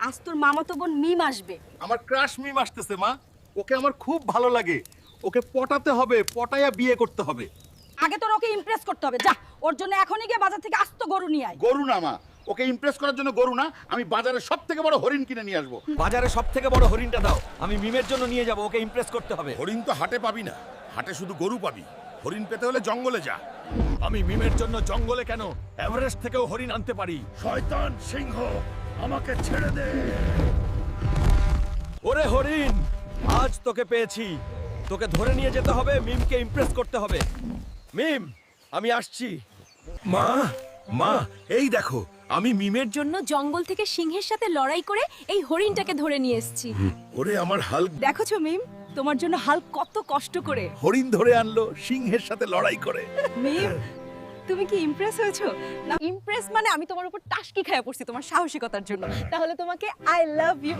আজ তোর মামাতো বোন মিম আসবে। আমার ক্রাশ মিম আসতেছে মা। ওকে আমার খুব ভালো লাগে। ওকে পটাতে হবে, পটায়া বিয়ে করতে হবে। আগে তোর ওকে ইমপ্রেস করতে হবে। যা, ওর জন্য এখনই গিয়ে বাজার থেকে আস্ত গরু নিয়ে আয়। গরু না মা, ওকে ইমপ্রেস করার জন্য গরু না, আমি বাজারে সবথেকে বড় হরিণ কিনে নিয়ে আসবো। বাজারে সবথেকে বড় হরিণটা দাও, আমি মিমের জন্য নিয়ে যাব, ওকে ইমপ্রেস করতে হবে। হরিণ তো হাটে পাবি না, হাটে শুধু গরু পাবি। হরিণ পেতে হলে জঙ্গলে যা। আমি মিমের জন্য জঙ্গলে কেন, এভারেস্ট থেকেও হরিণ আনতে পারি। শয়তান সিংহ, আমাকে ছেড়ে দে। ওরে হরিণ, আজ তোকে পেয়েছি। তোকে ধরে নিয়ে যেতে হবে, মিমকে ইমপ্রেস করতে হবে। মিম, আমি আসছি। মা, মা, এই দেখো, আমি মিমের জন্য জঙ্গল থেকে সিংহের সাথে লড়াই করে এই হরিণটাকে ধরে নিয়ে এসেছি। ওরে আমার হাল্ক দেখোছো মিম, তোমার জন্য হাল্ক কত কষ্ট করে। হরিণ ধরে আনলো সিংহের সাথে লড়াই করে। মিম, তুমি কি ইমপ্রেস হয়েছো? না, ইমপ্রেস মানে আমি তোমার উপর টাসকি খায়া পড়ছি তোমার সাহসিকতার জন্য। তাহলে তোমাকে আই লাভ ইউ।